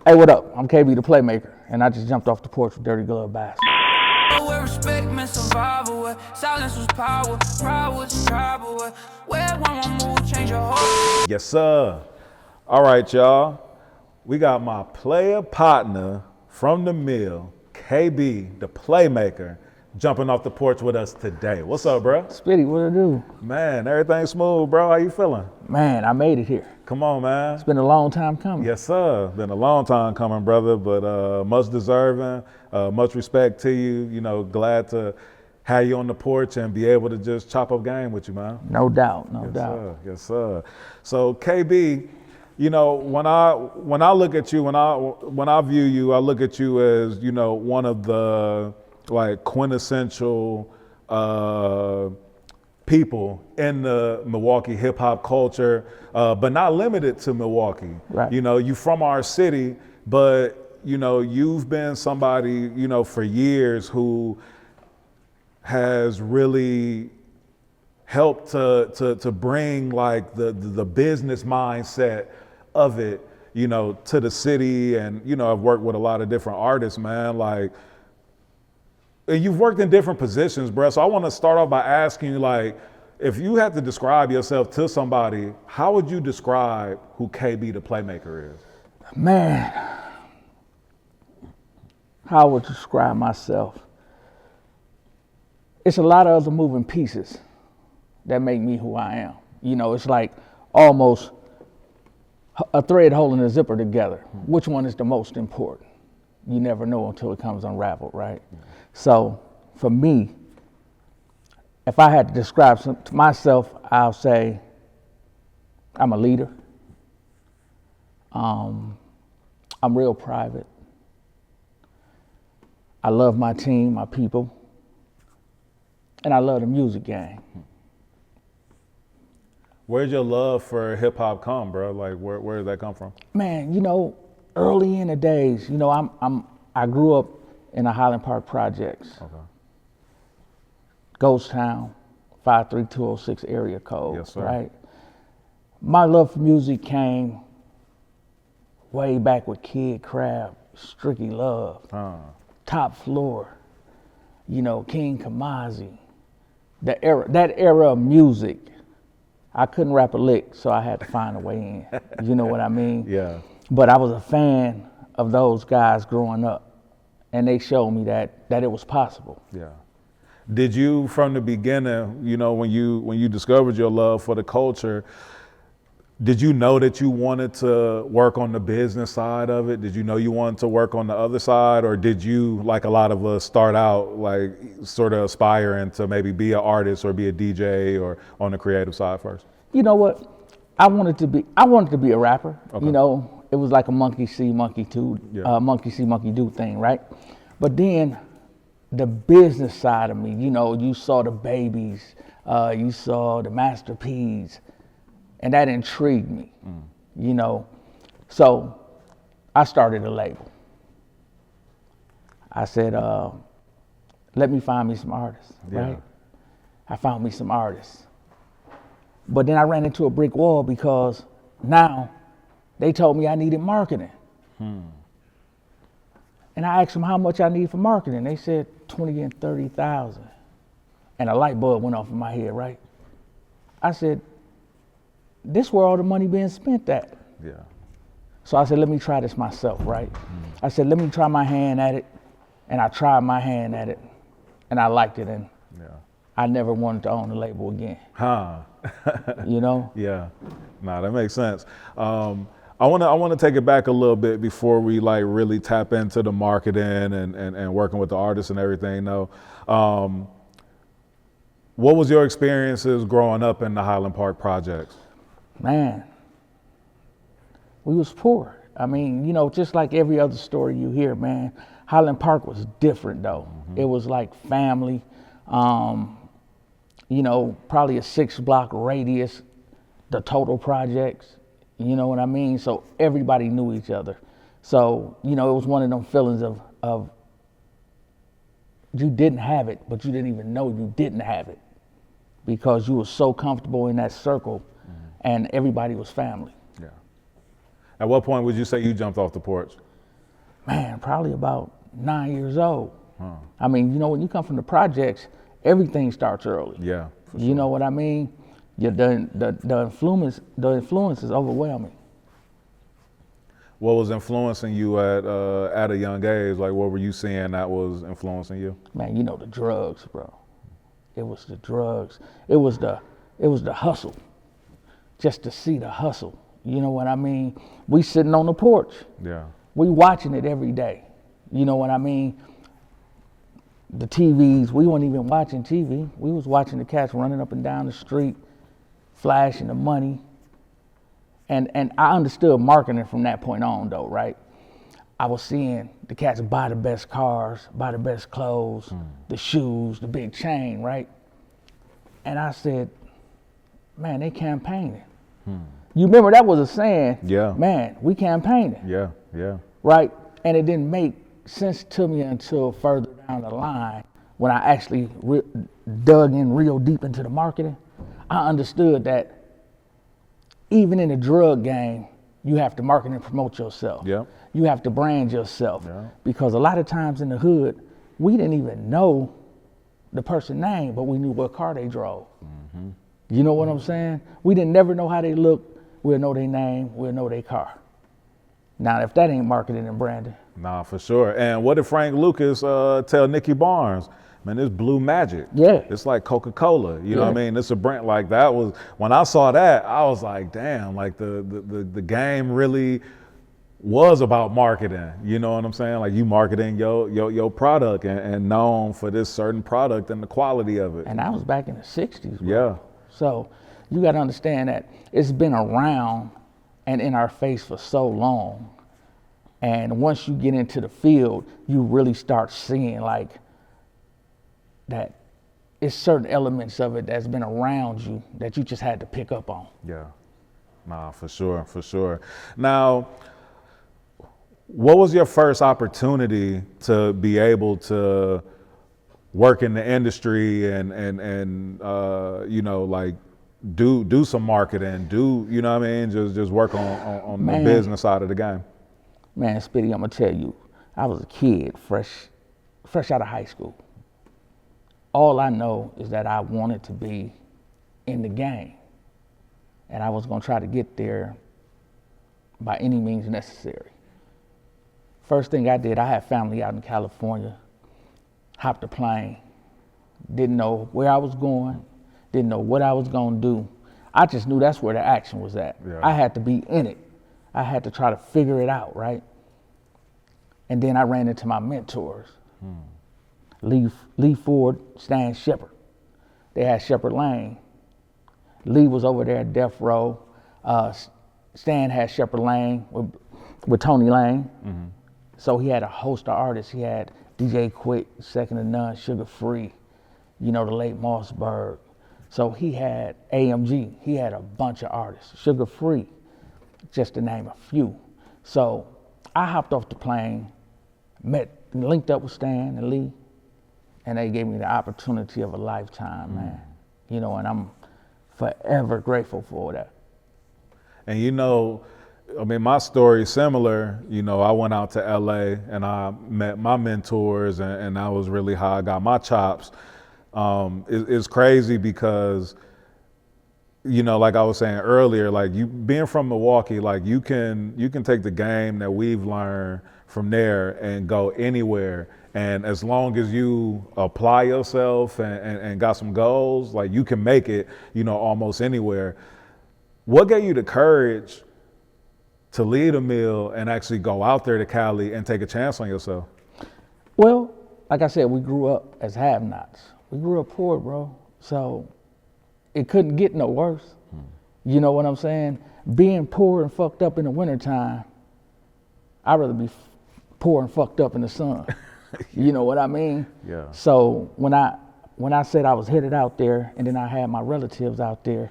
Hey, what up? I'm KB The Playmaker, and I just jumped off the porch with Dirty Glove Bass. Where respect meant survival, where silence was power, pride was tribal, where one move change your whole. Yes, sir. All right, y'all. We got my player partner from the mill, KB The Playmaker, jumping off the porch with us today. What's up, bro? Spitty, what it do? Man, everything smooth, bro. How you feeling? Man, I made it here. Come on, man. It's been a long time coming. Yes, sir. Been a long time coming, brother, but much deserving. Much respect to you. You know, glad to have you on the porch and be able to just chop up game with you, man. No doubt, no Yes, doubt. sir. Yes, sir. So KB, you know, when I look at you, when I view you, I look at you as, you know, one of the like quintessential people in the Milwaukee hip hop culture, but not limited to Milwaukee. Right. You know, you from our city, but you know, you've been somebody, you know, for years who has really helped to bring like the business mindset of it, you know, to the city. And, you know, I've worked with a lot of different artists, man, like, and you've worked in different positions, bro. So I want to start off by asking you, like, if you had to describe yourself to somebody, how would you describe who KB The Playmaker is? Man, how I would describe myself? It's a lot of other moving pieces that make me who I am. You know, it's like almost a thread holding a zipper together. Which one is the most important? You never know until it comes unraveled, right? So for me, if I had to describe to myself, I'll say I'm a leader. I'm real private. I love my team, my people, and I love the music game. Where'd your love for hip hop come, bro? Like, where did that come from? Man, you know, early in the days, you know, I grew up in the Highland Park projects. Okay. Ghost Town, 53206 area code, Yes, sir. right? My love for music came way back with Kid Crab, Stricky Love, Top Floor, you know, King Kamazi. That era of music, I couldn't rap a lick, so I had to find a way in. You know what I mean? Yeah. But I was a fan of those guys growing up, and they showed me that it was possible. Yeah. Did you, from the beginning, you know, when you discovered your love for the culture, did you know that you wanted to work on the business side of it? Did you know you wanted to work on the other side? Or did you, like a lot of us, start out like sort of aspiring to maybe be an artist or be a DJ or on the creative side first? You know what? I wanted to be a rapper. Okay. You know, it was like a monkey see, monkey do, monkey see, monkey do thing, right? But then the business side of me, you know, you saw the babies, you saw the Master P's, and that intrigued me, you know. So I started a label. I said, let me find me some artists, right? I found me some artists. But then I ran into a brick wall because now they told me I needed marketing. And I asked them how much I need for marketing. They said 20 and 30,000. And a light bulb went off in my head, right? I said, this where all the money being spent at. Yeah. So I said, let me try this myself, right? I said, let me try my hand at it. And I tried my hand at it. And I liked it. And I never wanted to own a label again. You know? Yeah. Nah, that makes sense. I want to take it back a little bit before we like really tap into the marketing and working with the artists and everything. Though, what was your experiences growing up in the Highland Park projects? Man, we was poor. I mean, you know, just like every other story you hear, man, Highland Park was different though. It was like family, you know, probably a 6-block radius, the total projects. You know what I mean? So everybody knew each other. So, you know, it was one of them feelings of you didn't have it, but you didn't even know you didn't have it because you were so comfortable in that circle and everybody was family. Yeah. At what point would you say you jumped off the porch? man, probably about 9 years old. I mean, you know, when you come from the projects, everything starts early. Yeah. You know what I mean? The influence is overwhelming. What was influencing you at a young age? Like, what were you seeing that was influencing you? Man, you know, the drugs, bro. It was the drugs. It was the hustle. Just to see the hustle. You know what I mean? We sitting on the porch. Yeah. We watching it every day. You know what I mean? The TVs, we weren't even watching TV. We was watching the cats running up and down the street, flashing the money. And I understood marketing from that point on though, right? I was seeing the cats buy the best cars, buy the best clothes, the shoes, the big chain, right? And I said, man, they campaigning. You remember that was a saying, Yeah. man, we campaigning. Yeah. Yeah. Right? And it didn't make sense to me until further down the line when I actually dug in real deep into the marketing. I understood that even in the drug game, you have to market and promote yourself. Yeah. You have to brand yourself. Yeah. Because a lot of times in the hood, we didn't even know the person's name, but we knew what car they drove. You know what I'm saying? We didn't never know how they looked. We'll know their name, we'll know their car. Now, if that ain't marketing and branding. Nah, for sure. And what did Frank Lucas tell Nicky Barnes? Man, it's blue magic. Yeah. It's like Coca-Cola. You know what I Yeah. mean? It's a brand like that was, when I saw that, I was like, damn, like the game really was about marketing. You know what I'm saying? Like you marketing your product and known for this certain product and the quality of it. And that was back in the 60s. Bro. Yeah. So you got to understand that it's been around and in our face for so long. And once you get into the field, you really start seeing like that it's certain elements of it that's been around you that you just had to pick up on. Yeah. Nah, for sure, for sure. Now, what was your first opportunity to be able to work in the industry and you know, like do some marketing, you know what I mean? Just work on the business side of the game. Man, Spitty, I'm gonna tell you, I was a kid, fresh out of high school. All I know is that I wanted to be in the game. And I was gonna try to get there by any means necessary. First thing I did, I had family out in California, hopped a plane, didn't know where I was going, didn't know what I was gonna do. I just knew that's where the action was at. Yeah. I had to be in it. I had to try to figure it out, right? And then I ran into my mentors, Lee Ford, Stan Shepard. They had Shepard Lane. Lee was over there at Death Row. Stan had Shepard Lane with Tony Lane. So he had a host of artists. He had DJ Quick, Second to None, Sugar Free, you know, the late Mossberg. So he had AMG. He had a bunch of artists, Sugar Free, just to name a few. So I hopped off the plane, linked up with Stan and Lee, and they gave me the opportunity of a lifetime, man. You know, and I'm forever grateful for that. And you know, I mean, my story is similar. You know, I went out to LA and I met my mentors, and that was really how I got my chops. It's crazy because, you know, like I was saying earlier, like you being from Milwaukee, like you can take the game that we've learned from there and go anywhere. And as long as you apply yourself and got some goals, like you can make it, you know, almost anywhere. What gave you the courage to lead a mill and actually go out there to Cali and take a chance on yourself? Well, like I said, we grew up as have-nots. We grew up poor, bro. So it couldn't get no worse. You know what I'm saying? Being poor and fucked up in the wintertime, I'd rather be poor and fucked up in the sun. You know what I mean? Yeah. So when I said I was headed out there and then I had my relatives out there,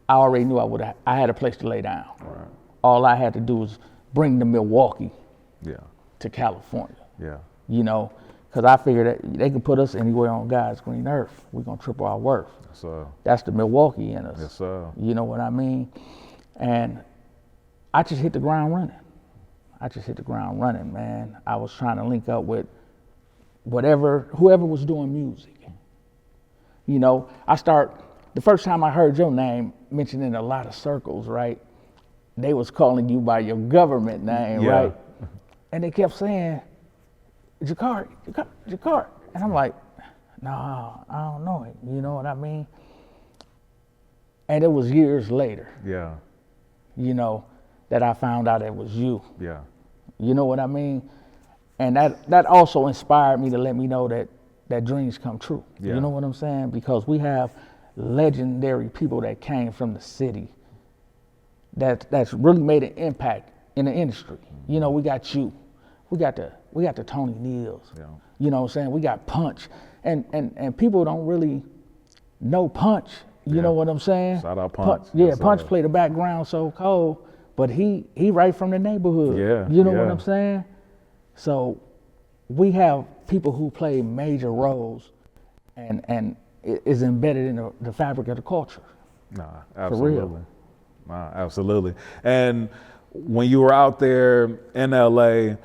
I already knew I had a place to lay down. Right. All I had to do was bring the Milwaukee to California. Yeah. You know, because I figured that they can put us anywhere on God's green earth. We're going to triple our worth. So That's the Milwaukee in us. yes, sir. You know what I mean? And I just hit the ground running. I just hit the ground running, man. I was trying to link up with whoever was doing music. You know, the first time I heard your name mentioned in a lot of circles, right? They was calling you by your government name, right? And they kept saying, Jakar. And I'm like, no, I don't know it. You know what I mean? And it was years later, you know, that I found out it was you. Yeah. You know what I mean? And that also inspired me to let me know that dreams come true. Yeah. You know what I'm saying? Because we have legendary people that came from the city that's really made an impact in the industry. You know, we got you. We got the Tony Neals. Yeah. You know what I'm saying? We got Punch. And people don't really know Punch. You know what I'm saying? Shout out Punch. Punch played the background so cold, but he right from the neighborhood. Yeah. You know what I'm saying? So we have people who play major roles and it is embedded in the fabric of the culture. Nah, absolutely. For real. Nah, absolutely. And when you were out there in LA,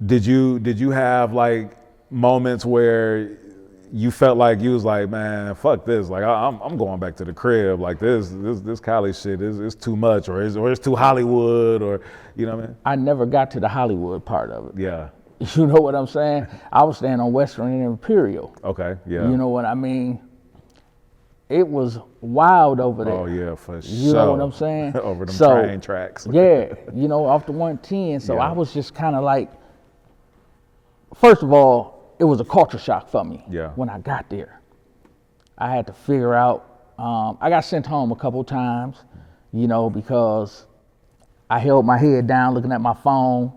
did you have like moments where you felt like you was like, man, fuck this, like I'm going back to the crib, like this Cali shit is too much, or it's too Hollywood, or you know what I mean? I never got to the Hollywood part of it. Yeah. You know what I'm saying? I was staying on Western and Imperial. Okay. Yeah. You know what I mean? It was wild over there. Oh yeah, for sure. You know what I'm saying? Over them train tracks. Yeah, you know, off the 110. So Yeah. I was just kind of like, first of all, it was a culture shock for me when I got there. I had to figure out, I got sent home a couple times, you know, because I held my head down looking at my phone.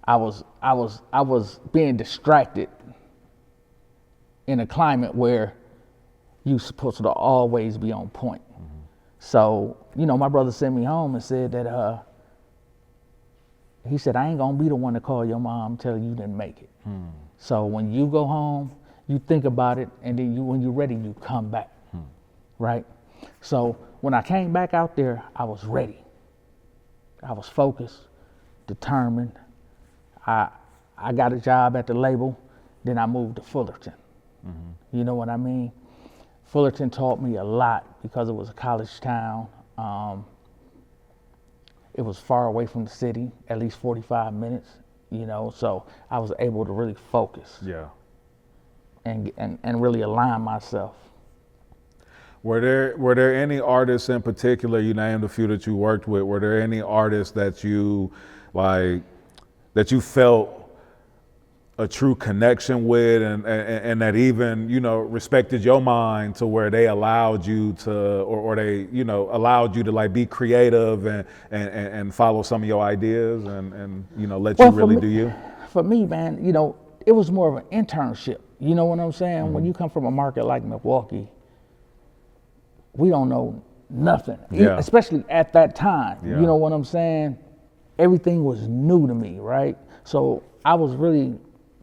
I was being distracted in a climate where you're supposed to always be on point. Mm-hmm. So, you know, my brother sent me home and said that, he said, I ain't gonna be the one to call your mom and tell you didn't make it. So when you go home, you think about it, and then when you're ready, you come back, right? So when I came back out there, I was ready. I was focused, determined. I got a job at the label, then I moved to Fullerton. Mm-hmm. You know what I mean? Fullerton taught me a lot because it was a college town. It was far away from the city, at least 45 minutes, you know, so I was able to really focus. Yeah. And really align myself. Were there any artists in particular, you named a few that you worked with, were there any artists that you felt a true connection with and that even, you know, respected your mind to where they allowed you to, or they, you know, allowed you to like be creative and follow some of your ideas and you know, let you really do you? For me, man, you know, it was more of an internship. You know what I'm saying? Mm-hmm. When you come from a market like Milwaukee, we don't know nothing, especially at that time. Yeah. You know what I'm saying? Everything was new to me, right? So I was really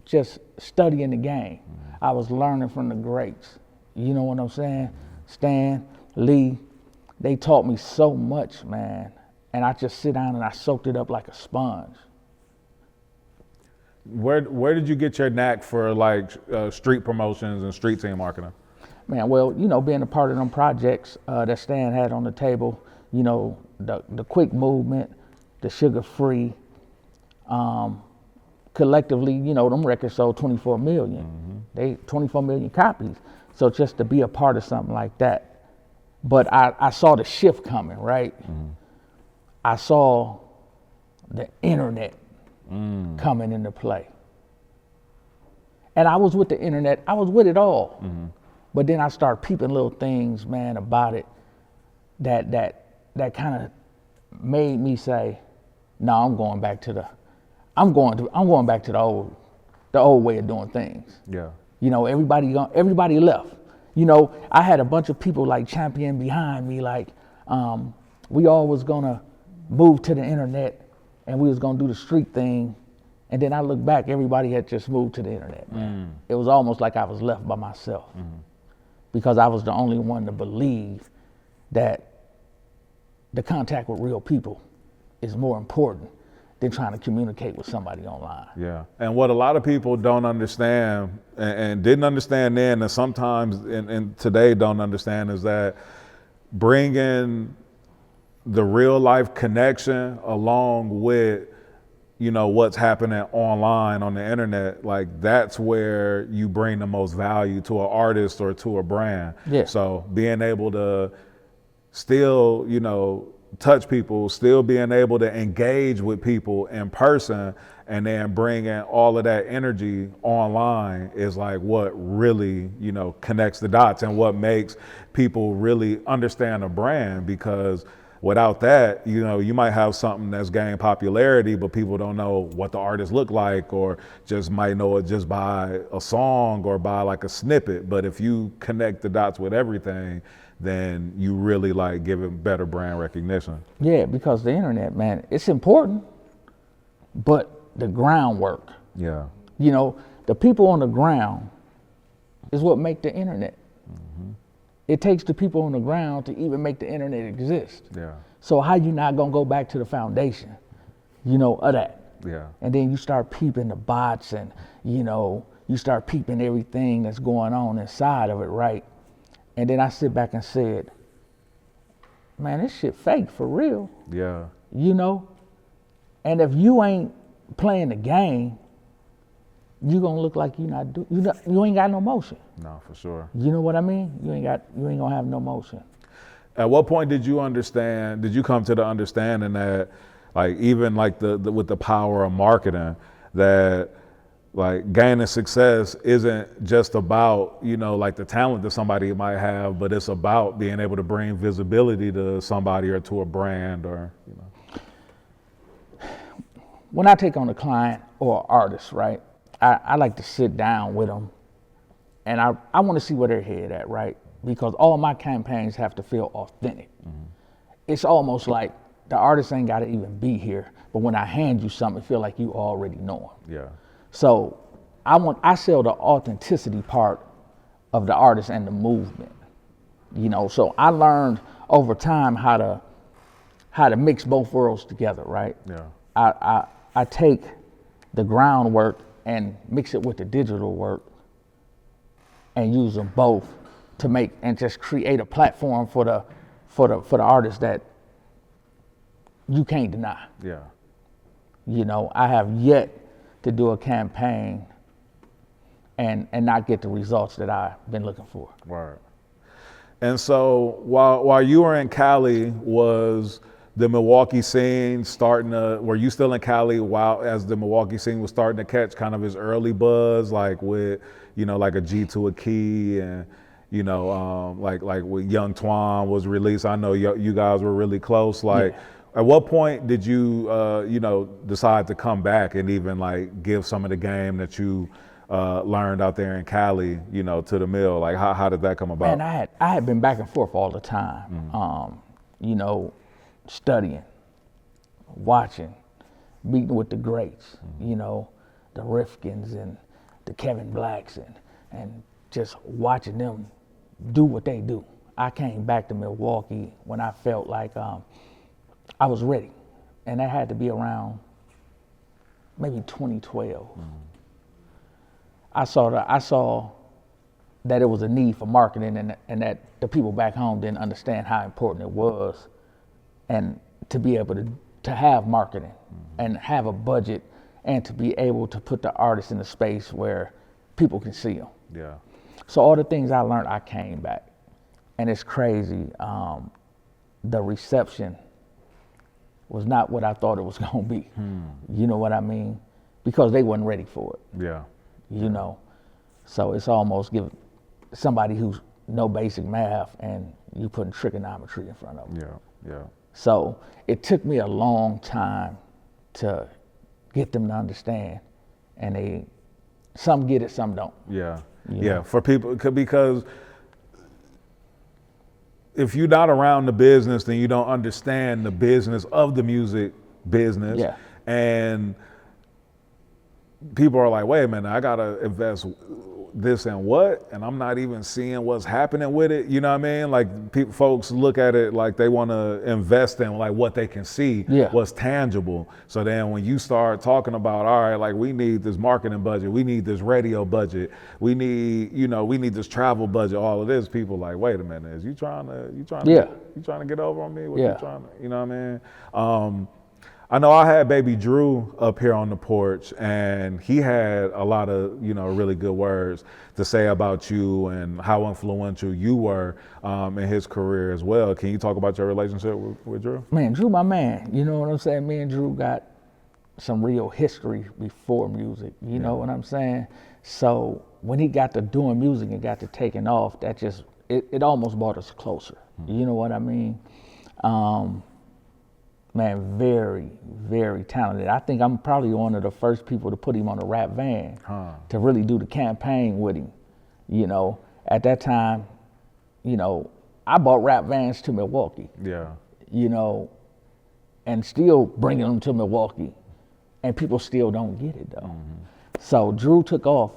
just studying the game. I was learning from the greats. You know what I'm saying? Stan, Lee, they taught me so much, man. And I just sit down and I soaked it up like a sponge. Where did you get your knack for like street promotions and street team marketing? Man, well, you know, being a part of them projects that Stan had on the table, you know, the quick movement, the sugar-free, collectively, you know, them records sold 24 million. Mm-hmm. They 24 million copies. So just to be a part of something like that. But I saw the shift coming, right? Mm-hmm. I saw the internet coming into play. And I was with the internet, I was with it all. Mm-hmm. But then I started peeping little things, man, about it that kind of made me say, no, I'm going back to the old way of doing things. Yeah. You know, everybody left. You know, I had a bunch of people like champion behind me, like we all was gonna move to the internet and we was gonna do the street thing. And then I look back, everybody had just moved to the internet, man. It was almost like I was left by myself because I was the only one to believe that the contact with real people is more important than trying to communicate with somebody online. Yeah, and what a lot of people don't understand and didn't understand then, and sometimes and today don't understand, is that bringing the real life connection along with, you know, what's happening online on the internet, like that's where you bring the most value to an artist or to a brand. Yeah. So being able to still, you know, touch people, still being able to engage with people in person, and then bringing all of that energy online is like what really, you know, connects the dots and what makes people really understand a brand. Because without that, you know, you might have something that's gained popularity, but people don't know what the artist look like, or just might know it just by a song or by like a snippet. But if you connect the dots with everything, then you really like give it better brand recognition. Yeah, because the internet, man, it's important, but the groundwork, Yeah. you know, the people on the ground is what make the internet. It takes the people on the ground to even make the internet exist. Yeah. So how you not gonna go back to the foundation, you know, of that? Yeah. And then you start peeping the bots, and, you know, you start peeping everything that's going on inside of it, right? And then I sit back and said, man, this shit fake for real, Yeah. you know? And if you ain't playing the game, you gonna look like you ain't got no motion. No, for sure. You know what I mean? You ain't gonna have no motion. At what point did you come to the understanding that, like, even like the with the power of marketing, that like gaining success isn't just about, you know, like the talent that somebody might have, but it's about being able to bring visibility to somebody or to a brand, or, you know? When I take on a client or an artist, right, I like to sit down with them, and I want to see where their head at, right? Because all my campaigns have to feel authentic. It's almost like the artist ain't got to even be here, but when I hand you something, it feel like you already know him. Yeah. So I sell the authenticity part of the artist and the movement, you know. So I learned over time how to mix both worlds together, right? Yeah. I take the groundwork and mix it with the digital work and use them both to make and just create a platform for the artist that you can't deny. Yeah. You know, I have yet to do a campaign and not get the results that I've been looking for. Word. And so while you were in Cali, was the Milwaukee scene were you still in Cali as the Milwaukee scene was starting to catch kind of its early buzz, like with, you know, like a G to a Key, and, you know, like with Young Twan was released? I know you guys were really close. Like, at what point did you, you know, decide to come back and even like give some of the game that you learned out there in Cali, you know, to the mill? Like, how did that come about? And I had been back and forth all the time, you know, studying, watching, meeting with the greats, you know, the Rifkins and the Kevin Blacks, and just watching them do what they do. I came back to Milwaukee when I felt like I was ready, and that had to be around maybe 2012. I saw that it was a need for marketing, and that the people back home didn't understand how important it was, and to be able to have marketing and have a budget, and to be able to put the artists in a space where people can see them. Yeah. So all the things I learned, I came back, and it's crazy. The reception was not what I thought it was gonna be. You know what I mean? Because they wasn't ready for it. Yeah. You know, so it's almost give somebody who's no basic math and you putting trigonometry in front of them. Yeah. Yeah. So it took me a long time to get them to understand, and some get it, some don't. Yeah. You Yeah. know? For people, because if you're not around the business, then you don't understand the business of the music business. Yeah. And people are like, wait a minute, I gotta invest this and what, and I'm not even seeing what's happening with it. You know what I mean? Like folks look at it like they want to invest in like what they can see, what's tangible. So then when you start talking about, all right, like we need this marketing budget, we need this radio budget, we need this travel budget, all of this, people like, wait a minute, is you trying to get over on me? What you trying to, you know what I mean? I know I had baby Drew up here on the porch, and he had a lot of, really good words to say about you and how influential you were in his career as well. Can you talk about your relationship with Drew? Man, Drew, my man. You know what I'm saying? Me and Drew got some real history before music. You know what I'm saying? So when he got to doing music and got to taking off, that just, it almost brought us closer. You know what I mean? Man, very, very talented. I think I'm probably one of the first people to put him on a rap van to really do the campaign with him. At that time, I bought rap vans to Milwaukee. And still bringing them to Milwaukee, and people still don't get it though. So Drew took off,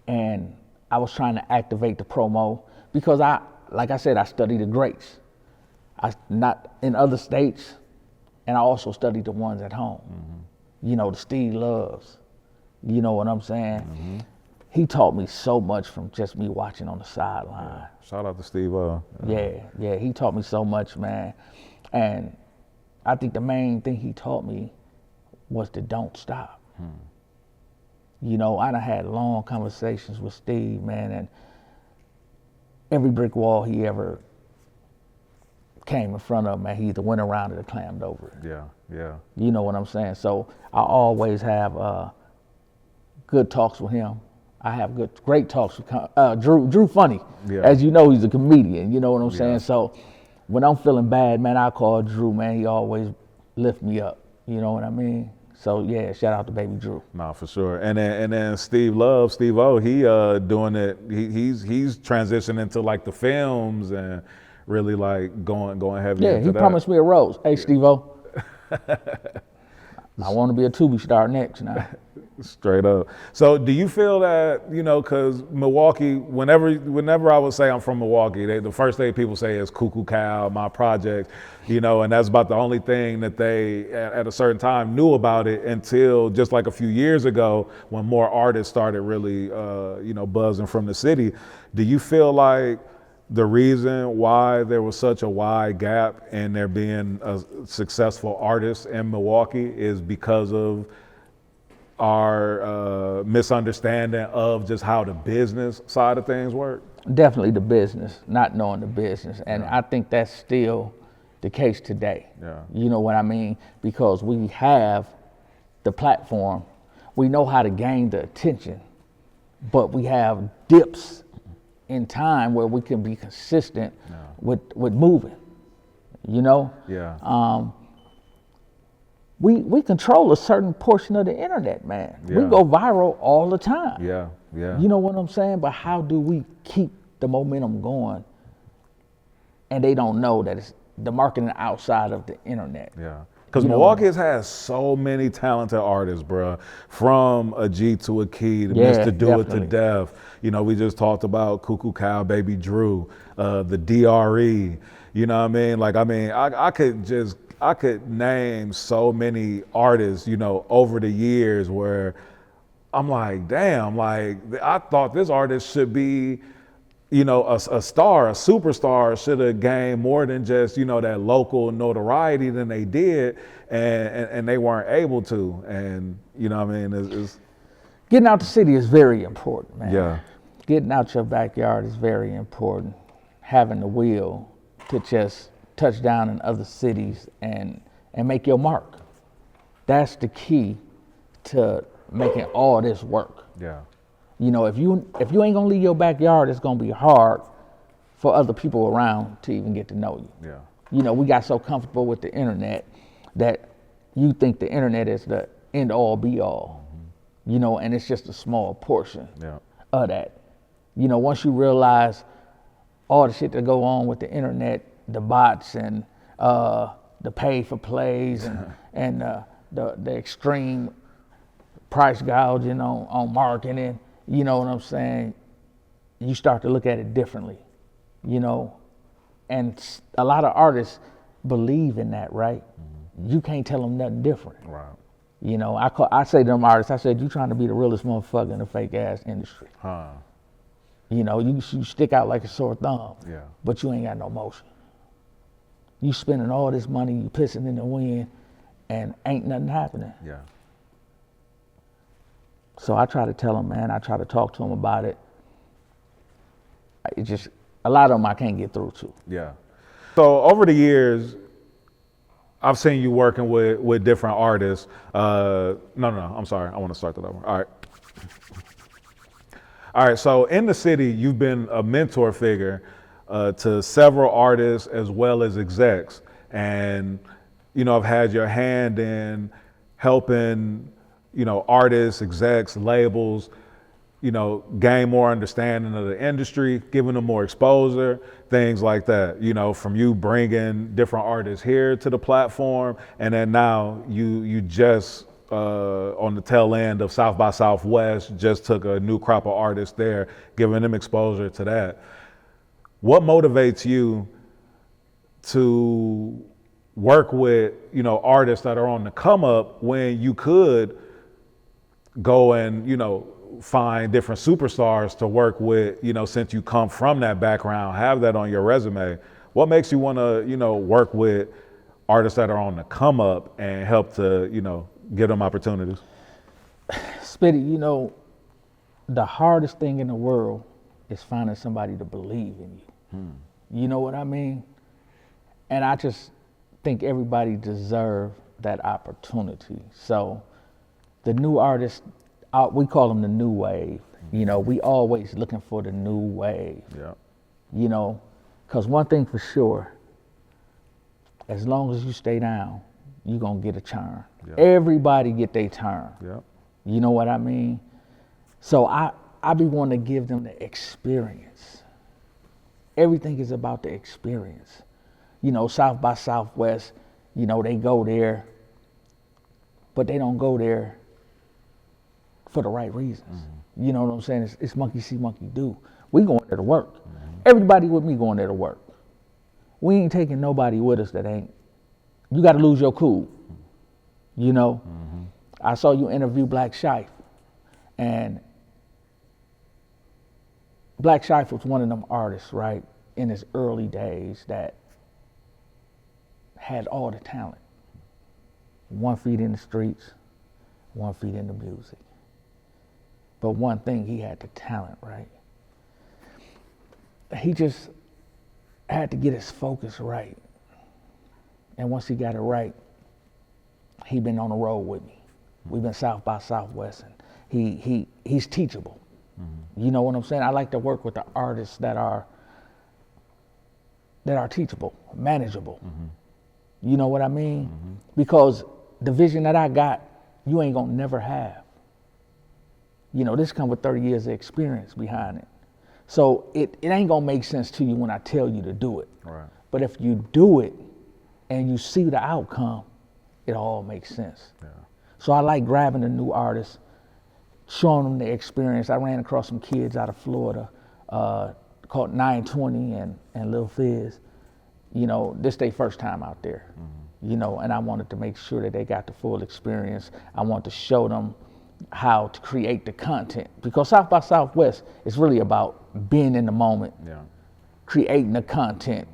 and I was trying to activate the promo because like I said, I studied the greats. Not in other states. And I also studied the ones at home. The Steve Loves. You know what I'm saying? He taught me so much from just me watching on the sideline. Shout out to Steve. Yeah, he taught me so much, man. And I think the main thing he taught me was to don't stop. I done had long conversations with Steve, man, and every brick wall he ever came in front of, man, he either went around it or climbed over it. Yeah. You know what I'm saying? So I always have good talks with him. I have great talks with Drew funny. As you know, he's a comedian, you know what I'm saying? So when I'm feeling bad, man, I call Drew, man, he always lift me up. You know what I mean? So yeah, shout out to baby Drew. No, for sure. And then Steve O, he doing it, he's transitioning to like the films and really like going heavy into that. Yeah, he promised me a rose. Hey, Steve-O. I want to be a Tubi star next now. Straight up. So do you feel that, because Milwaukee, whenever I would say I'm from Milwaukee, the first thing people say is Cuckoo Cow, my project, and that's about the only thing that they, at a certain time, knew about it until just like a few years ago when more artists started really, buzzing from the city. Do you feel like the reason why there was such a wide gap in there being a successful artist in Milwaukee is because of our misunderstanding of just how the business side of things work? Definitely the business, not knowing the business. And I think that's still the case today. You know what I mean? Because we have the platform, we know how to gain the attention, but we have dips in time where we can be consistent with moving, We control a certain portion of the internet, man. We go viral all the time. You know what I'm saying? But how do we keep the momentum going? And they don't know that it's the marketing outside of the internet. Because Milwaukee has so many talented artists, bro. From a G to a Key to Mr. Do It to Death. We just talked about Cuckoo Cow, Baby Drew, the DRE. You know what I mean? Like, I could name so many artists, over the years where I'm like, damn, like I thought this artist should be, a star, a superstar, should have gained more than just, that local notoriety than they did, and they weren't able to. And, it's getting out the city is very important, man. Getting out your backyard is very important. Having the will to just touch down in other cities and make your mark. That's the key to making all this work. If you ain't gonna leave your backyard, it's gonna be hard for other people around to even get to know you. We got so comfortable with the internet that you think the internet is the end all be all, and it's just a small portion of that. Once you realize all the shit that go on with the internet, the bots and the pay for plays and the extreme price gouging on marketing, You know what I'm saying? You start to look at it differently, you know? And a lot of artists believe in that, right? You can't tell them nothing different. Right. You know, I say to them artists, I said, you trying to be the realest motherfucker in the fake ass industry. Huh. You know, you stick out like a sore thumb, Yeah. but you ain't got no motion. You spending all this money, you pissing in the wind, and ain't nothing happening. Yeah. So I try to tell them, man, I try to talk to them about it. It just, a lot of them I can't get through to. Yeah. So over the years, I've seen you working with different artists. No, I'm sorry. I want to start that over. All right. So in the city, you've been a mentor figure to several artists as well as execs. And, you know, I've had your hand in helping, you know, artists, execs, labels, you know, gain more understanding of the industry, giving them more exposure, things like that. You know, from you bringing different artists here to the platform, and then now you just on the tail end of South by Southwest just took a new crop of artists there, giving them exposure to that. What motivates you to work with, you know, artists that are on the come up when you could go and, you know, find different superstars to work with, you know, since you come from that background, have that on your resume? What makes you want to, you know, work with artists that are on the come up and help to, you know, give them opportunities? Spitty, you know, the hardest thing in the world is finding somebody to believe in you. You know what I mean? And I just think everybody deserves that opportunity. So the new artists, we call them the new wave. You know, we always looking for the new wave. Yeah. You know, because one thing for sure, as long as you stay down, you're going to get a turn. Yeah. Everybody get their turn. Yeah. You know what I mean? So I be wanting to give them the experience. Everything is about the experience. You know, South by Southwest, you know, they go there, but they don't go there for the right reasons. You know what I'm saying? It's monkey see, monkey do. We going there to work. Everybody with me going there to work. We ain't taking nobody with us that ain't. You got to lose your cool. You know? I saw you interview Black Shife, and Black Shife was one of them artists, right, in his early days that had all the talent. 1 feet in the streets, 1 feet in the music. But one thing, he had the talent, right? He just had to get his focus right. And once he got it right, he been on the road with me. We've been South by Southwest, and he's teachable. You know what I'm saying? I like to work with the artists that are teachable, manageable. You know what I mean? Because the vision that I got, you ain't gonna never have. You know, this come with 30 years of experience behind it. So it ain't gonna make sense to you when I tell you to do it. Right. But if you do it and you see the outcome, it all makes sense. Yeah. So I like grabbing a new artist, showing them the experience. I ran across some kids out of Florida called 920 and Lil Fizz. You know, this their first time out there. You know, and I wanted to make sure that they got the full experience. I wanted to show them how to create the content, because South by Southwest is really about being in the moment, creating the content,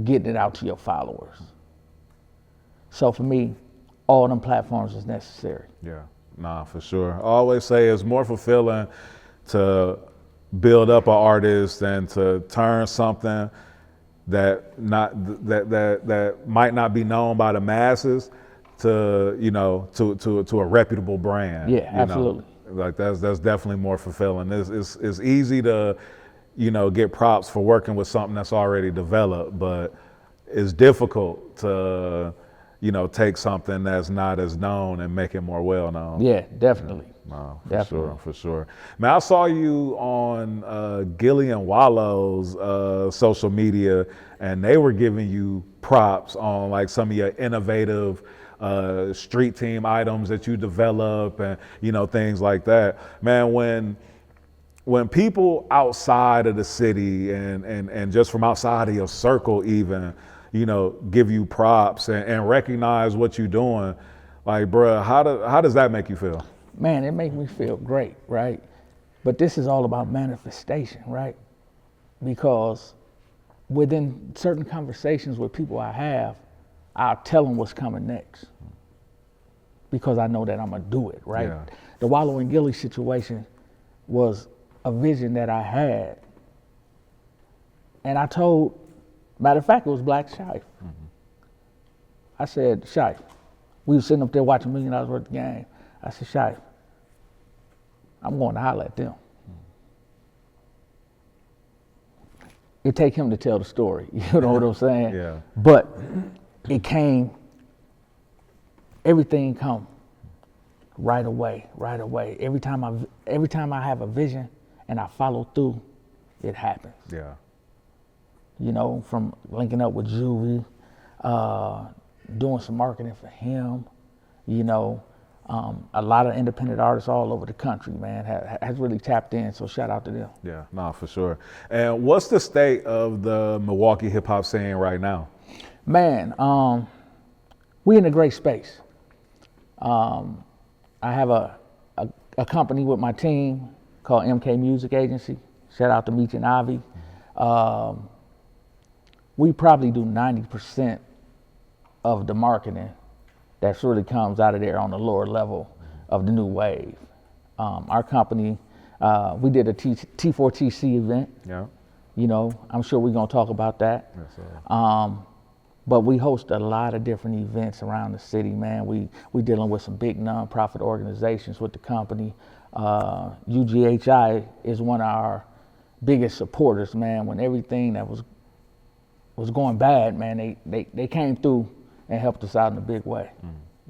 getting it out to your followers. So for me, all them platforms is necessary. Yeah, nah, for sure. I always say it's more fulfilling to build up an artist than to turn something that might not be known by the masses to, you know, to a reputable brand. Yeah, absolutely. Like that's definitely more fulfilling. It's easy to, you know, get props for working with something that's already developed, but it's difficult to, you know, take something that's not as known and make it more well known. Yeah, definitely. No, for Definitely. sure, for sure. Man, I saw you on Gilly and Wallow's social media, and they were giving you props on like some of your innovative street team items that you develop and, you know, things like that. Man, when when people outside of the city and just from outside of your circle even, you know, give you props and recognize what you're doing, like, bruh, how does that make you feel? Man, it makes me feel great, right? But this is all about manifestation, right? Because within certain conversations with people I have, I'll tell them what's coming next. Because I know that I'm gonna do it, right? Yeah. The Wallow and Gilly situation was a vision that I had. And I told, matter of fact, it was Black Shife. I said, Shife, we were sitting up there watching $1 million worth of game. I said, Shife, I'm going to holler at them. It take him to tell the story, you know what I'm saying? Yeah. But it came, everything come right away. Every time I have a vision and I follow through, it happens. Yeah. You know, from linking up with Juvie, doing some marketing for him, you know, a lot of independent artists all over the country, man, has really tapped in, so shout out to them. Yeah, no, for sure. And what's the state of the Milwaukee hip hop scene right now? Man, we in a great space. I have a company with my team called MK Music Agency. Shout out to Meech and Avi. We probably do 90% of the marketing that really comes out of there on the lower level of the new wave. Our company, we did a T4TC event. Yeah. You know, I'm sure we're gonna talk about that. Yes, sir. But we host a lot of different events around the city, man. We dealing with some big nonprofit organizations with the company. UGHI is one of our biggest supporters, man. When everything that was going bad, man, they came through and helped us out in a big way,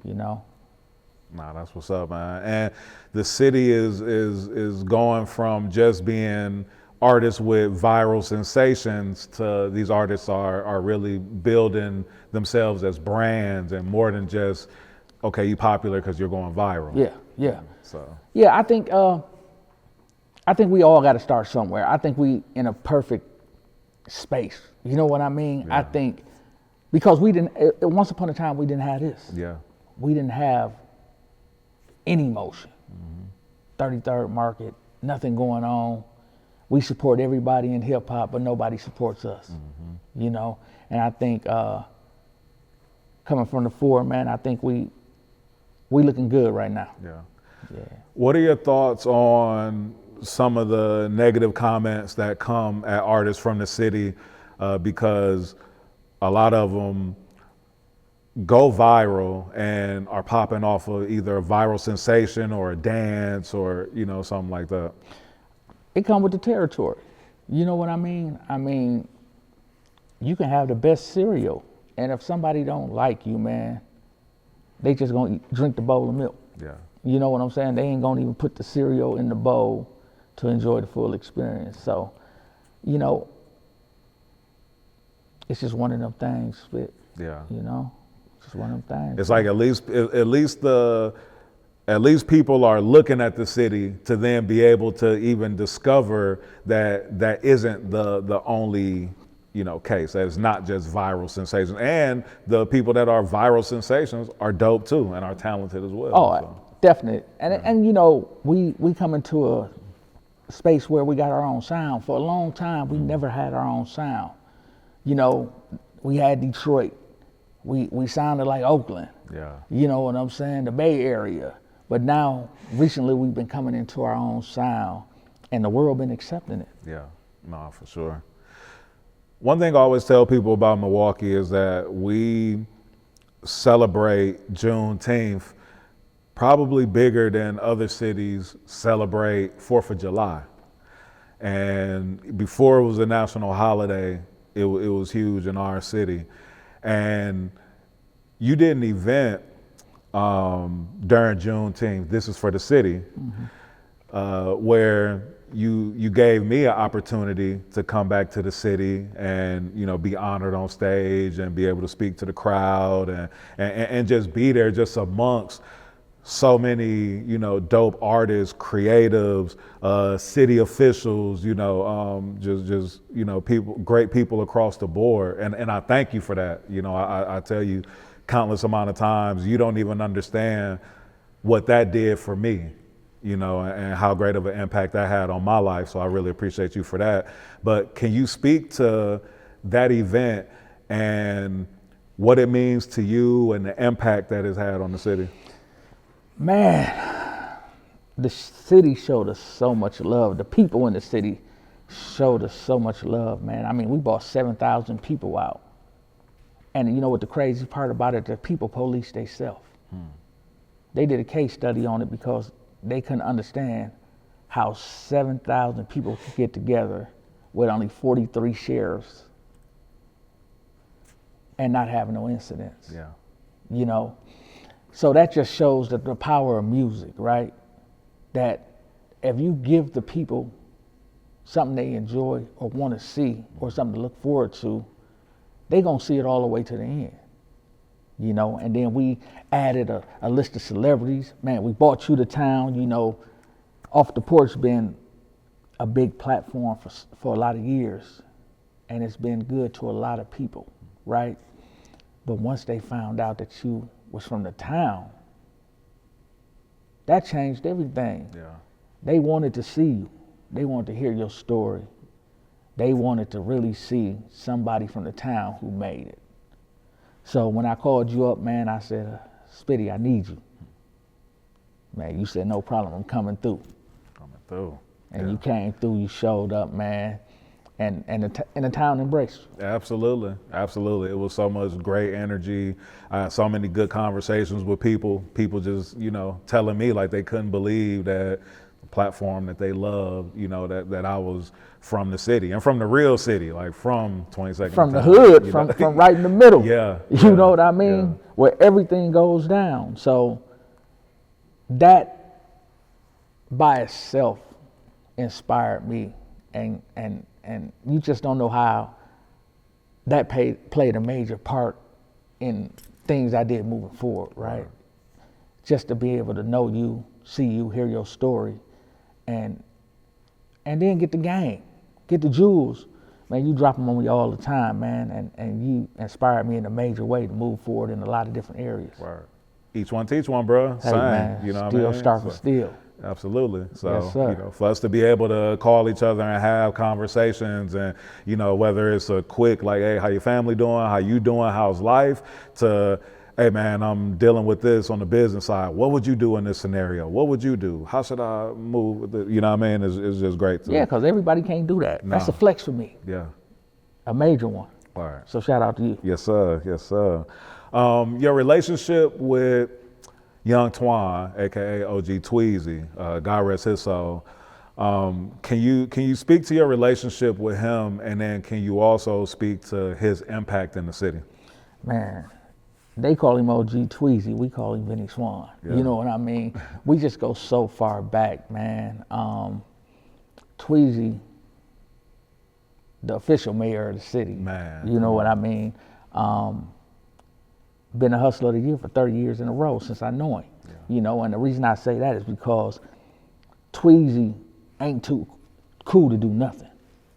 you know? Nah, that's what's up, man. And the city is going from just being artists with viral sensations to these artists are really building themselves as brands and more than just, okay, you popular because you're going viral. Yeah. So. Yeah, I think we all got to start somewhere. I think we in a perfect space. You know what I mean? Yeah. I think because we didn't. Once upon a time, we didn't have this. Yeah. We didn't have any motion. 33rd Market, nothing going on. We support everybody in hip hop, but nobody supports us. You know, and I think coming from the fore, man, I think we looking good right now. Yeah. Yeah. What are your thoughts on some of the negative comments that come at artists from the city because a lot of them go viral and are popping off of either a viral sensation or a dance or, you know, something like that? It come with the territory. You know what I mean? I mean, you can have the best cereal, and if somebody don't like you, man, they just gonna drink the bowl of milk. Yeah. You know what I'm saying? They ain't gonna even put the cereal in the bowl to enjoy the full experience. So, you know, it's just one of them things, Spit. Yeah. You know, it's just one of them things. It's like at least people are looking at the city to then be able to even discover that isn't the only, you know, case. That it's not just viral sensations, and the people that are viral sensations are dope too and are talented as well. Oh, so. Definitely. And you know, we come into a space where we got our own sound. For a long time, we never had our own sound. You know, we had Detroit. We sounded like Oakland. Yeah. You know what I'm saying? The Bay Area. But now, recently, we've been coming into our own sound, and the world been accepting it. Yeah, no, for sure. One thing I always tell people about Milwaukee is that we celebrate Juneteenth probably bigger than other cities celebrate 4th of July. And before it was a national holiday, it was huge in our city. And you did an event during Juneteenth, this is for the city, where you gave me an opportunity to come back to the city and, you know, be honored on stage and be able to speak to the crowd and just be there just amongst so many, you know, dope artists, creatives, city officials, you know, just you know, people, great people across the board, and I thank you for that. You know, I tell you countless amount of times, you don't even understand what that did for me, you know, and how great of an impact that had on my life. So I really appreciate you for that. But can you speak to that event and what it means to you and the impact that it's had on the city? Man, the city showed us so much love. The people in the city showed us so much love, man. I mean, we brought 7,000 people out. And you know what the crazy part about it, the people police themselves. They did a case study on it because they couldn't understand how 7,000 people could get together with only 43 sheriffs and not have no incidents. Yeah. You know, so that just shows that the power of music, right? That if you give the people something they enjoy or want to see or something to look forward to, they gonna see it all the way to the end. You know, and then we added a list of celebrities. Man, we brought you to town, you know, Off the Porch been a big platform for a lot of years, and it's been good to a lot of people, right? But once they found out that you was from the town, that changed everything. Yeah. They wanted to see you. They wanted to hear your story. They wanted to really see somebody from the town who made it. So when I called you up, man, I said, Spitty, I need you. Man, you said, no problem, I'm coming through. Coming through. And you came through, you showed up, man, and the town embraced you. Absolutely, absolutely. It was so much great energy. I had so many good conversations with people. People just, you know, telling me like they couldn't believe that the platform that they loved, you know, that I was from the city and from the real city, like from 22nd. From the hood, from right in the middle. Yeah. You know what I mean? Yeah. Where everything goes down. So that by itself inspired me, and you just don't know how that played a major part in things I did moving forward, right? Just to be able to know you, see you, hear your story, and then get the game, get the jewels. Man, you drop them on me all the time, man, and you inspired me in a major way to move forward in a lot of different areas. Right. Each one teach one, bro. Hey, Same, man, you know what I steel mean? start with steel. Absolutely. So, Yes, sir. you know, for us to be able to call each other and have conversations, and, you know, whether it's a quick, like, hey, how your family doing? How you doing? How's life? To, hey, man, I'm dealing with this on the business side. What would you do in this scenario? What would you do? How should I move with it? You know what I mean? It's just great. Yeah, because everybody can't do that. That's a flex for me, Yeah. a major one. All right. So shout out to you. Yes, sir. Yes, sir. Your relationship with Young Twan, aka OG Tweezy, God rest his soul. Can you speak to your relationship with him, and then can you also speak to his impact in the city? Man, they call him OG Tweezy. We call him Vinny Swan. Yeah. You know what I mean? We just go so far back, man. Tweezy, the official mayor of the city. Man. You know what I mean? Been a Hustler of the Year for 30 years in a row since I know him. Yeah. You know, and the reason I say that is because Tweezy ain't too cool to do nothing.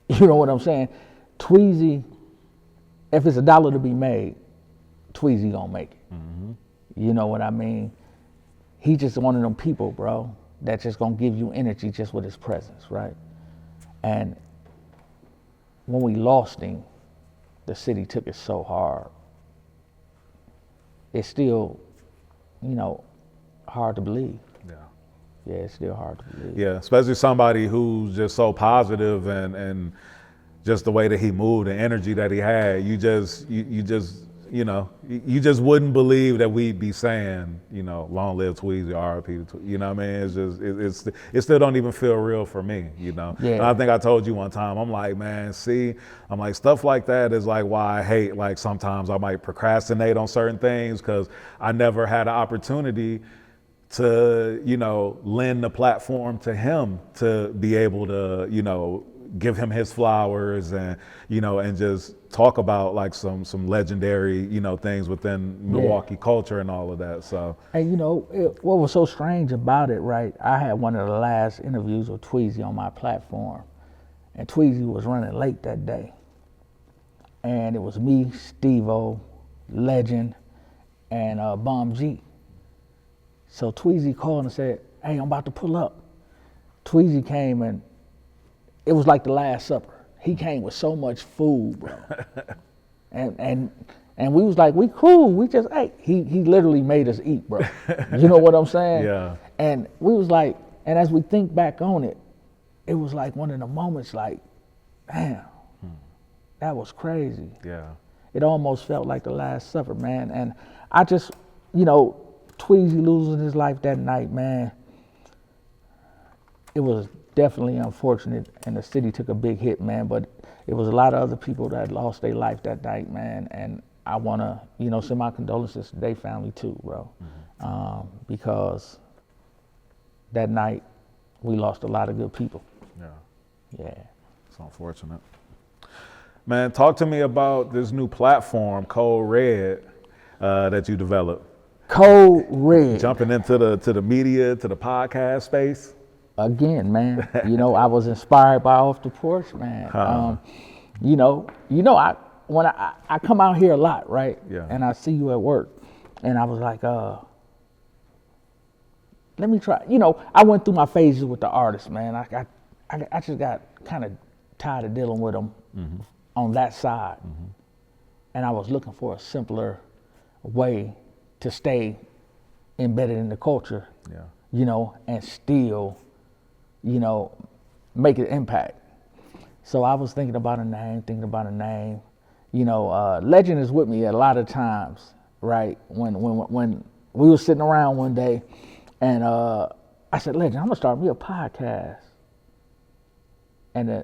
You know what I'm saying? Tweezy, if it's $1 to be made, Tweezy gonna make it. Mm-hmm. You know what I mean? He just one of them people, bro, that's just gonna give you energy just with his presence, right? And when we lost him, the city took it so hard. It's still, you know, hard to believe. Yeah. Yeah, it's still hard to believe. Yeah, especially somebody who's just so positive, and just the way that he moved, the energy that he had, you just wouldn't believe that we'd be saying, you know, long live Tweezy, R.I.P. You know what I mean? It's just, it still don't even feel real for me, you know? Yeah. And I think I told you one time, I'm like, man, see, I'm like, stuff like that is like why I hate, like sometimes I might procrastinate on certain things, because I never had an opportunity to, you know, lend the platform to him to be able to, you know, give him his flowers and, you know, and just talk about like some legendary, you know, things within Milwaukee culture and all of that. So, and you know, what was so strange about it, right? I had one of the last interviews with Tweezy on my platform, and Tweezy was running late that day. And it was me, Steve-O, Legend, and Bomb G. So Tweezy called and said, hey, I'm about to pull up. Tweezy came and it was like the Last Supper. He came with so much food, bro. and we was like, we cool, we just ate. He literally made us eat, bro. You know what I'm saying? Yeah. And we was like, and as we think back on it, it was like one of the moments like, damn, that was crazy. Yeah. It almost felt like the Last Supper, man. And I just, you know, Tweezy losing his life that night, man, it was definitely unfortunate, and the city took a big hit, man, but it was a lot of other people that lost their life that night, man, and I want to, you know, send my condolences to their family too, bro, because that night we lost a lot of good people. Yeah. Yeah. It's unfortunate. Man, talk to me about this new platform, Code Red, that you developed. Code Red. Jumping into the media, to the podcast space. Again, man, you know, I was inspired by Off the Porch, man. You know, when I come out here a lot, right? Yeah. And I see you at work, and I was like, let me try. You know, I went through my phases with the artists, man. I just got kind of tired of dealing with them on that side, and I was looking for a simpler way to stay embedded in the culture. Yeah. You know, and still, you know, make an impact. So I was thinking about a name. You know, Legend is with me a lot of times, right? When we were sitting around one day, and I said, Legend, I'm gonna start me a podcast. And in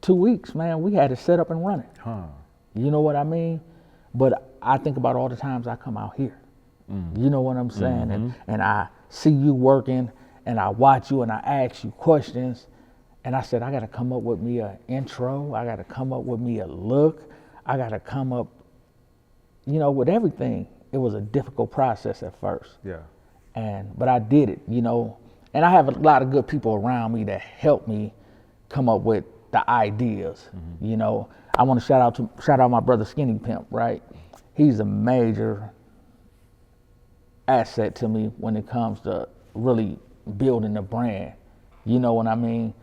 2 weeks, man, we had it set up and running. You know what I mean? But I think about all the times I come out here. You know what I'm saying? And I see you working, and I watch you, and I ask you questions, and I said, I gotta come up with me an intro, I gotta come up with me a look, I gotta come up, you know, with everything. It was a difficult process at first. Yeah. But I did it, you know, and I have a lot of good people around me that help me come up with the ideas. You know, I want to shout out my brother Skinny Pimp, right? He's a major asset to me when it comes to really building the brand. You know what I mean?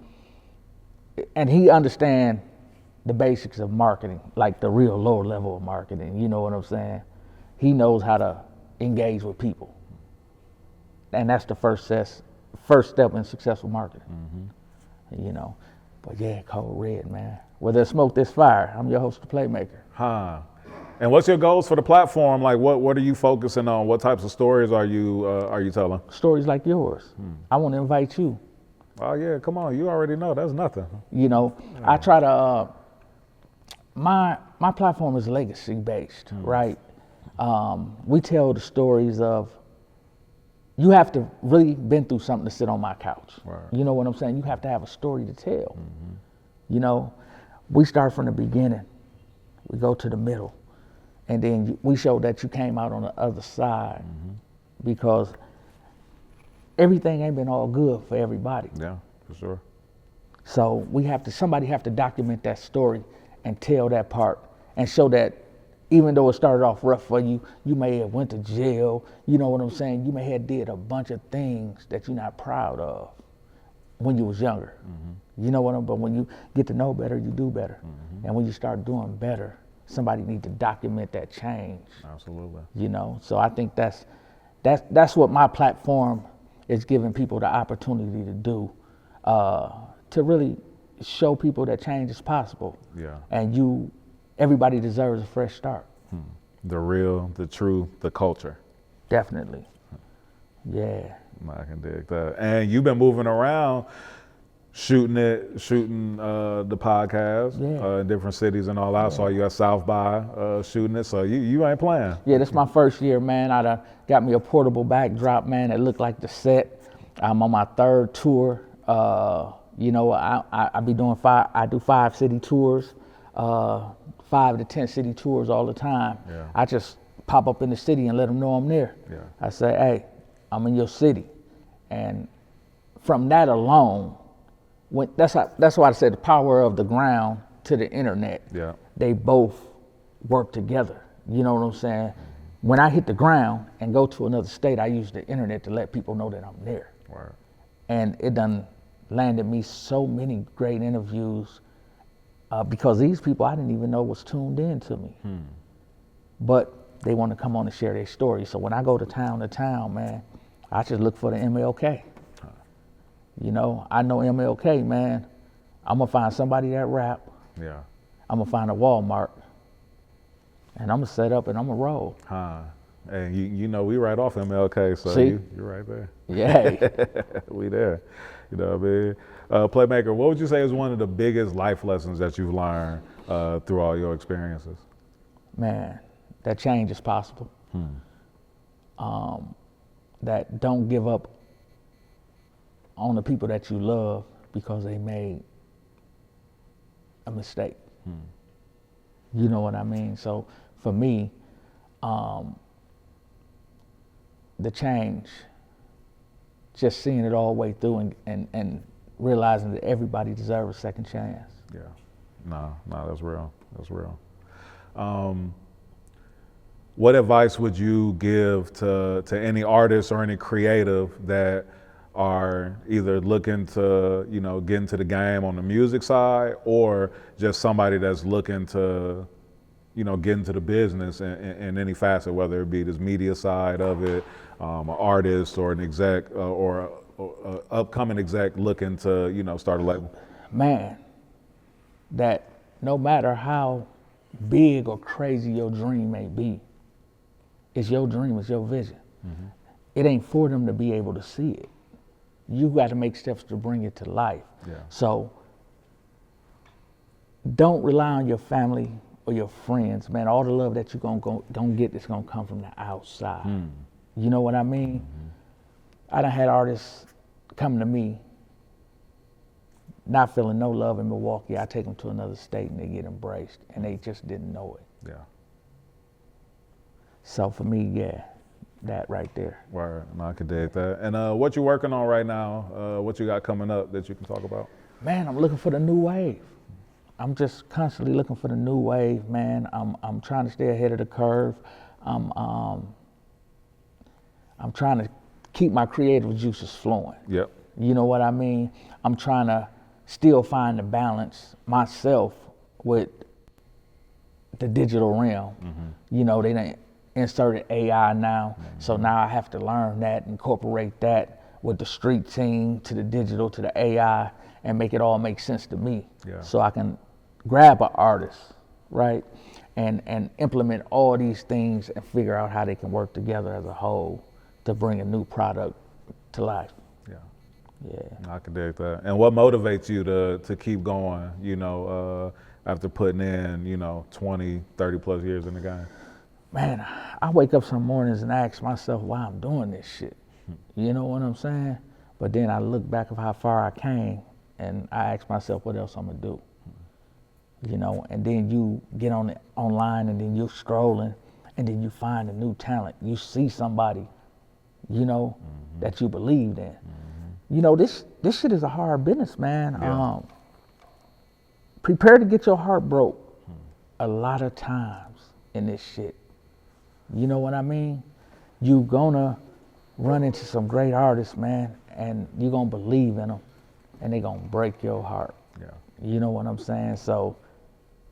And he understands the basics of marketing, like the real low level of marketing. You know what I'm saying? He knows how to engage with people. And that's the first step in successful marketing. You know, but yeah, Code Red, man. Where there's smoke, there's fire. I'm your host, The Playmaker. And what's your goals for the platform? Like, what are you focusing on? What types of stories are you telling? Stories like yours. I want to invite you. Oh yeah, come on. You already know that's nothing. You know, I try to. My platform is legacy based, right? We tell the stories of. You have to really been through something to sit on my couch. Right. You know what I'm saying? You have to have a story to tell. You know, we start from the beginning. We go to the middle. And then we show that you came out on the other side, because everything ain't been all good for everybody. Yeah, for sure. So somebody have to document that story and tell that part and show that even though it started off rough for you, you may have went to jail, you know what I'm saying? You may have did a bunch of things that you're not proud of when you was younger. You know what I'm, but when you get to know better, you do better. And when you start doing better, somebody need to document that change. Absolutely. You know, so I think that's what my platform is giving people the opportunity to do, to really show people that change is possible. Yeah. And everybody deserves a fresh start. The real, the true, the culture. Definitely. Yeah. I can dig that. And you've been moving around, shooting the podcast in different cities and all that. I saw you at South by shooting it, so you ain't playing. Yeah, this is my first year, man. I done got me a portable backdrop, man, that looked like the set. I'm on my third tour. You know, I be doing I do 5 city tours, 5 to 10 city tours all the time. Yeah. I just pop up in the city and let them know I'm there. Yeah. I say, hey, I'm in your city. And from that alone, that's why I said the power of the ground to the internet. Yeah. They both work together. You know what I'm saying? When I hit the ground and go to another state, I use the internet to let people know that I'm there. Right. And it done landed me so many great interviews because these people I didn't even know was tuned in to me. But they want to come on and share their story. So when I go to town, man, I just look for the MLK. You know, I know MLK, man. I'm gonna find somebody that rap. Yeah. I'm gonna find a Walmart, and I'm gonna set up and I'm gonna roll. And you know, we right off MLK, so See? you're right there. Yeah. We there. You know what I mean? Playmaker, what would you say is one of the biggest life lessons that you've learned through all your experiences? Man, that change is possible. That don't give up on the people that you love because they made a mistake. You know what I mean? So for me, the change, just seeing it all the way through and realizing that everybody deserves a second chance. Yeah. No, that's real. That's real. What advice would you give to any artist or any creative that are either looking to, you know, get into the game on the music side, or just somebody that's looking to, you know, get into the business in any facet, whether it be this media side of it, an artist or an exec or a upcoming exec looking to, you know, start a label? Man, that no matter how big or crazy your dream may be, it's your dream, it's your vision. It ain't for them to be able to see it. You got to make steps to bring it to life. Yeah. So don't rely on your family or your friends, man. All the love that you're gonna get is gonna come from the outside. You know what I mean? I done had artists come to me not feeling no love in Milwaukee. I take them to another state and they get embraced, and they just didn't know it. Yeah. So for me, yeah, that right there. Word. No, I could dig that. And what you working on right now? What you got coming up that you can talk about? Man, I'm looking for the new wave. I'm just constantly looking for the new wave, man. I'm trying to stay ahead of the curve. I'm trying to keep my creative juices flowing. Yep. You know what I mean? I'm trying to still find the balance myself with the digital realm. You know, they done inserted AI now, so now I have to learn that, incorporate that with the street team to the digital to the AI, and make it all make sense to me. Yeah. So I can grab an artist, right, and implement all these things and figure out how they can work together as a whole to bring a new product to life. Yeah. Yeah. I can dig that. And what motivates you to keep going, you know, after putting in, you know, 20, 30 plus years in the game? Man, I wake up some mornings and ask myself why I'm doing this shit. You know what I'm saying? But then I look back of how far I came and I ask myself what else I'm gonna do. You know, and then you get online and then you're scrolling and then you find a new talent. You see somebody, you know, that you believed in. You know, this shit is a hard business, man. Yeah. Prepare to get your heart broke a lot of times in this shit. You know what I mean? You gonna run into some great artists, man, and you gonna believe in them, and they gonna break your heart. Yeah. You know what I'm saying? So,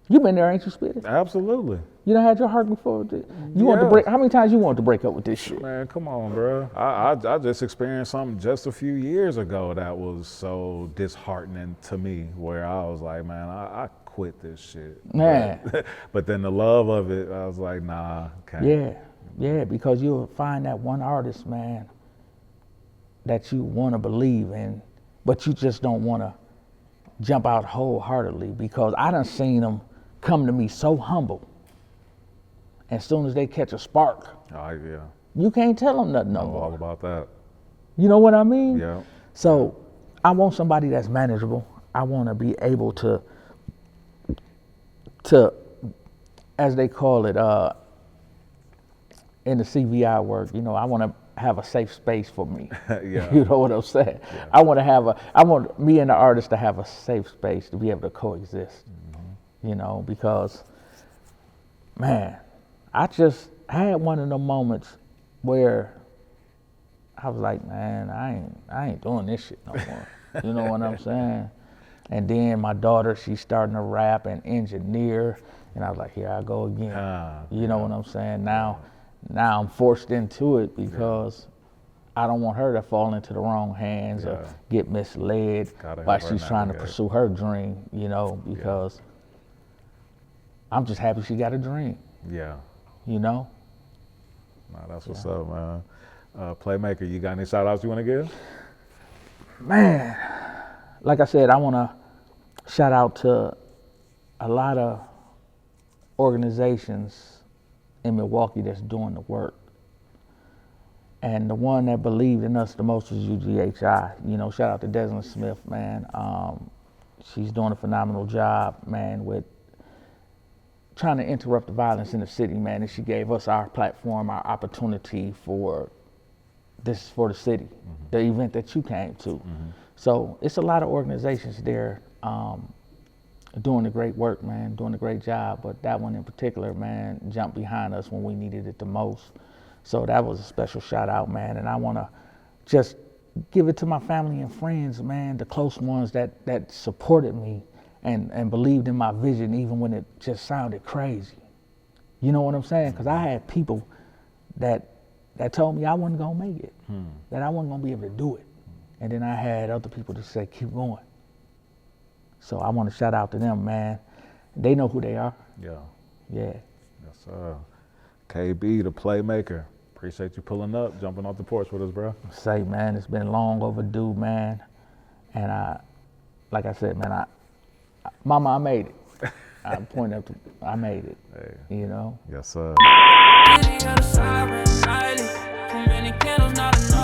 you been there, ain't you, Spitty? Absolutely. You done had your heart before? You want to break? How many times you want to break up with this shit? Man, come on, bro. I just experienced something just a few years ago that was so disheartening to me, where I was like, man, I quit this shit. Man. But then the love of it, I was like, nah, can't. Yeah, because you'll find that one artist, man, that you want to believe in, but you just don't want to jump out wholeheartedly, because I done seen them come to me so humble. As soon as they catch a spark, Oh, yeah. you can't tell them nothing no I'm more. all about that. You know what I mean? Yeah. So I want somebody that's manageable. I want to be able to, as they call it, in the CVI work, you know, I want to have a safe space for me. Yeah. You know what I'm saying? Yeah. I want me and the artist to have a safe space to be able to coexist. You know, because, man, I just had one of the moments where I was like, man, I ain't doing this shit no more. You know what I'm saying? And then my daughter, she's starting to rap and engineer, and I was like, here I go again. You know what I'm saying? Now I'm forced into it because I don't want her to fall into the wrong hands or get misled while she's trying to pursue her dream, you know, because I'm just happy she got a dream. Yeah. You know? Nah, that's what's up, man. Playmaker, you got any shout outs you want to give? Man, like I said, I want to shout out to a lot of organizations in Milwaukee that's doing the work. And the one that believed in us the most was UGHI. You know, shout out to Desmond Smith, man. She's doing a phenomenal job, man, with trying to interrupt the violence in the city, man. And she gave us our platform, our opportunity for this for the city, the event that you came to. So it's a lot of organizations there doing the great work, man, doing a great job. But that one in particular, man, jumped behind us when we needed it the most. So that was a special shout out, man. And I want to just give it to my family and friends, man, the close ones that supported me and believed in my vision even when it just sounded crazy. You know what I'm saying? Because I had people that told me I wasn't going to make it, that I wasn't going to be able to do it. And then I had other people to say, keep going. So I want to shout out to them, man. They know who they are. Yeah. Yeah. Yes, sir. KB The Playmaker. Appreciate you pulling up, jumping off the porch with us, bro. Say, man, it's been long overdue, man. And like I said, man, Mama, I made it. I made it. Hey. You know? Yes, sir. Too many candles, not enough.